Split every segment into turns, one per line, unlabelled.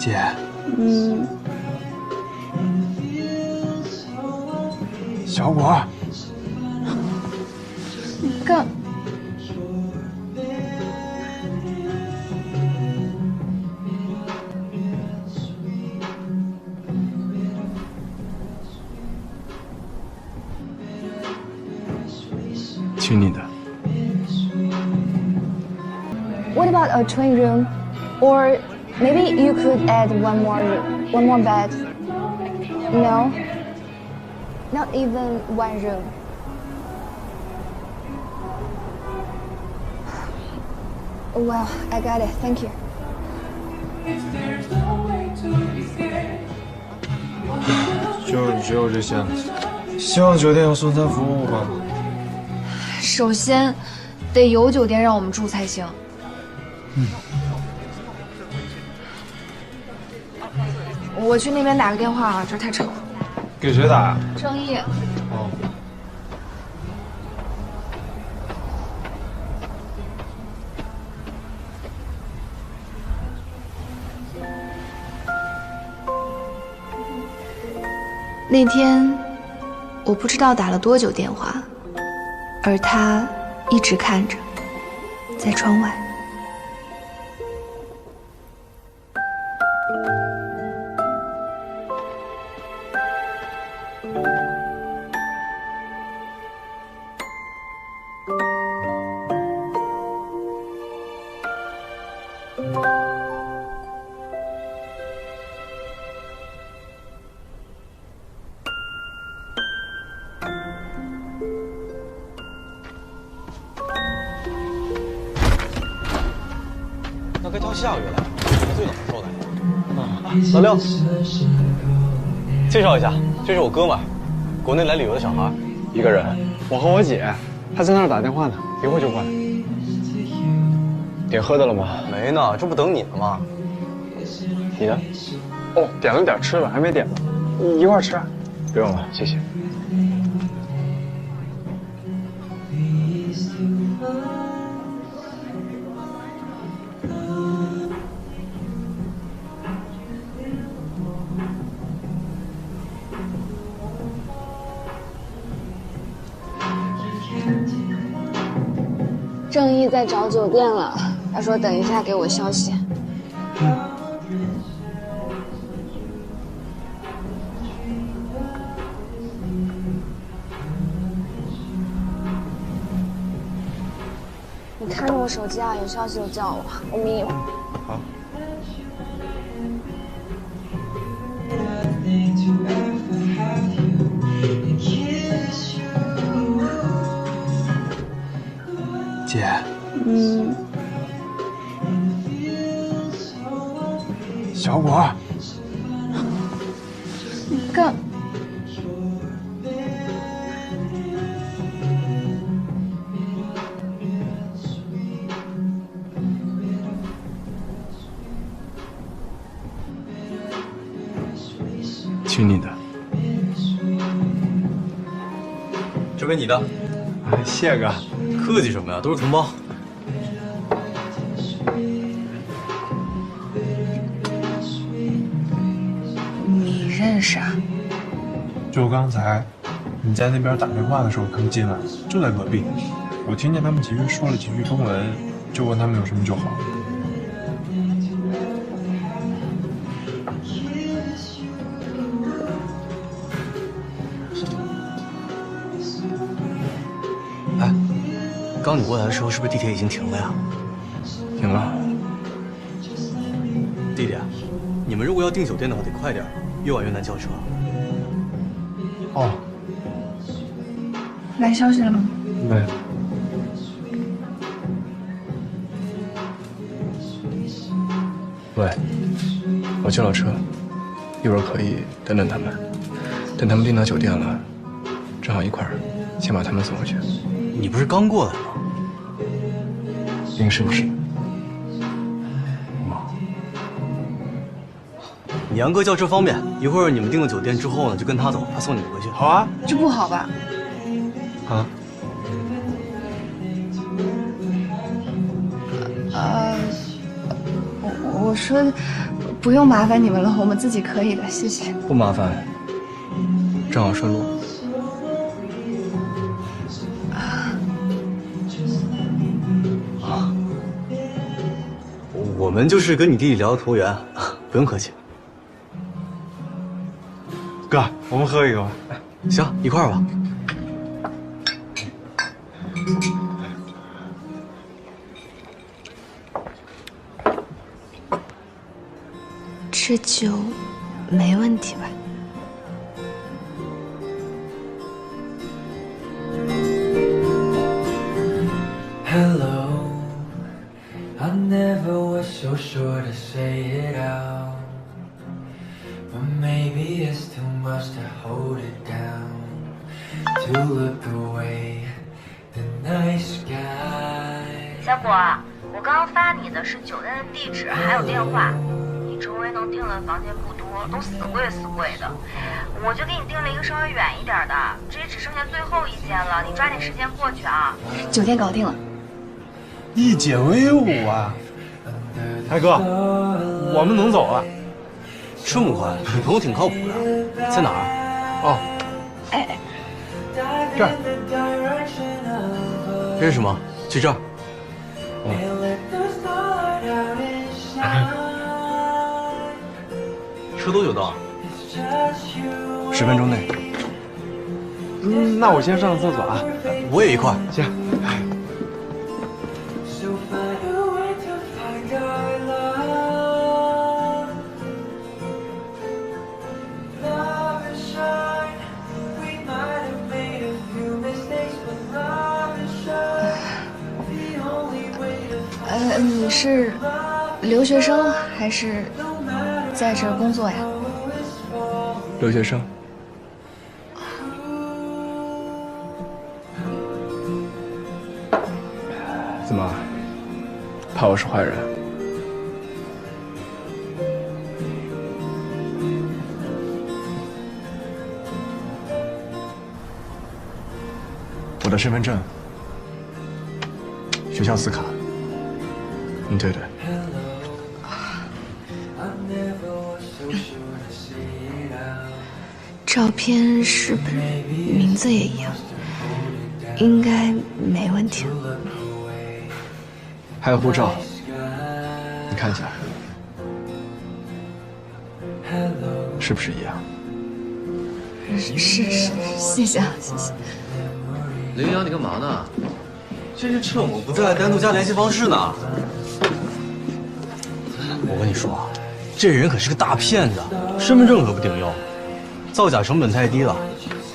姐。小果。
干。
听你的。
What about a twin room? Or maybe you could add one more bed. No, not even one room. Well, I got it. Thank you.
就只有这些了。希望酒店有送餐服务吧。
首先，得有酒店让我们住才行。我去那边打个电话啊，这儿太吵了。
给谁打呀？
郑毅。
哦。
那天，我不知道打了多久电话，而他一直看着，在窗外。
那该叫下个月来，才最冷的时候来。老六，介绍一下，这是我哥们儿，国内来旅游的小孩，一个人。
我和我姐，她在那儿打电话呢，一会儿就过来。点喝的了吗？
没呢，这不等你呢吗？
你呢？哦，点了点吃的，还没点呢。一块儿吃啊？不用了，谢谢。
郑毅在找酒店了，他说等一下给我消息。你看着我手机啊，有消息就叫我，我眯一会儿。
好。
姐。小果。
干。
听你的。
这杯你的。
哎，谢哥。
客气什么呀，都是同胞。
你认识啊？
就刚才你在那边打电话的时候，他们进来了，就在隔壁。我听见他们几个说了几句中文，就问他们有什么就好。
哎，刚你过来的时候，是不是地铁已经停了呀？
停了。
弟弟，你们如果要订酒店的话，得快点，越晚越难叫车。
哦，
来消息了吗？
没有。
喂，我叫了车，一会儿可以等等他们，等他们订到酒店了，正好一块儿先把他们送回去。
你不是刚过来吗？
临时不是。
你杨哥叫车方便，一会儿你们订了酒店之后呢，就跟他走，他送你们回去。
好啊。
这不好吧？
啊。
我说不用麻烦你们了，我们自己可以的，谢谢。
不麻烦，正好顺路。
我们就是跟你弟弟聊得投缘，不用客气。
哥，我们喝一个吧。
行，一块儿吧。
这酒没问题吧？
Hello, I never was so sure to say it out. But maybe it's too much to hold it down. To look away the night sky.
小果，我刚刚发你的是酒店的地址，还有电话。你周围能订的房间不多，都死贵死贵的。我就给你订了一个稍微远一点的，这也只剩下最后一间了，你抓紧时间过去啊。
酒店搞定了。
一姐威武啊！大哥，我们能走了。
这么快？你朋友挺靠谱的，在哪儿？
哦，
哎，
这儿。
认识吗？去这儿。车多久到
？10分钟内。
那我先上个厕所啊。
我也一块。
行。
你是留学生还是在这工作呀？
留学生。怎么，怕我是坏人？我的身份证，学校4卡。 对的。
照片是本人，名字也一样，应该没问题。
还有护照，你看一下，是不是一样？
是，谢谢啊，谢谢。
林阳，你干嘛呢？这是趁我不在，单独加联系方式呢。 我跟你说啊，这人可是个大骗子，身份证可不顶用，造假成本太低了，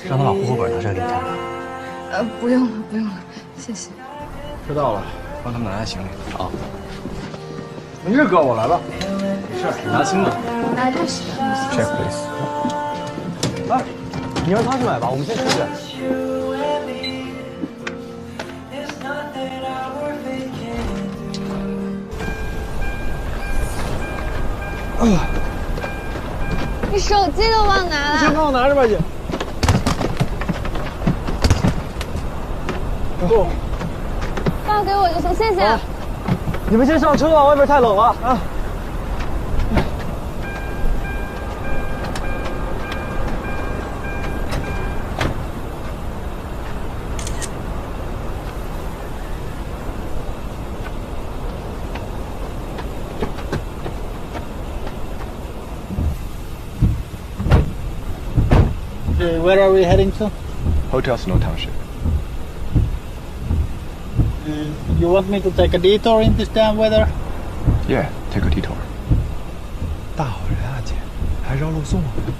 让他把户口本拿出来给你看看。
不用了，不用了，谢谢。
车到了，帮他们拿下行李。
好，
没事，哥，我来了。
没事，你拿清了。
不行。
Check please。
哎，你让他去买吧，我们先出去。
你手机都忘拿了，
先帮我拿着吧，姐。不，
放给我就行，谢谢。
你们先上车吧，外面太冷了啊。
Where are we heading to?
Hotel Snow Township.
You want me to take a detour in this damn weather?
Yeah, take a detour.
大好人啊，姐，还绕路送我们。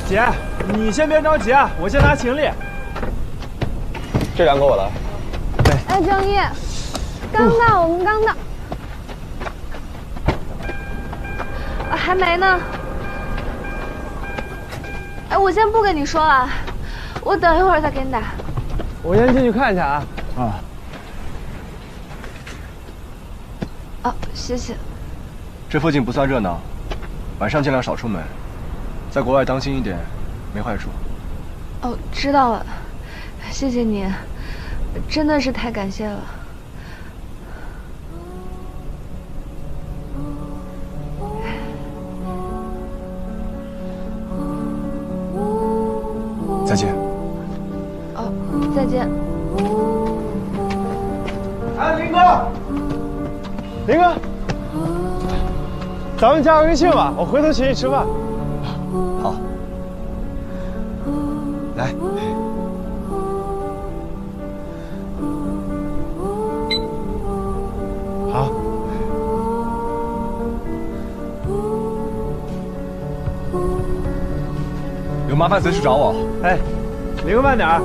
姐，你先别着急，我先拿行李。
这2个我来。
哎，郑毅，刚到，我们刚到，还没呢。
哎，我先不跟你说了，我等一会儿再给你打。
我先进去看一下啊。
啊。
哦，谢谢。
这附近不算热闹，晚上尽量少出门，在国外当心一点，没坏处。
哦，知道了，谢谢你，真的是太感谢了。
再见。
哦，再见。
哎，林哥，林哥，咱们加个微信吧，我回头请你吃饭。
好。来。
好。
有麻烦随时找我。
哎，林哥慢点儿。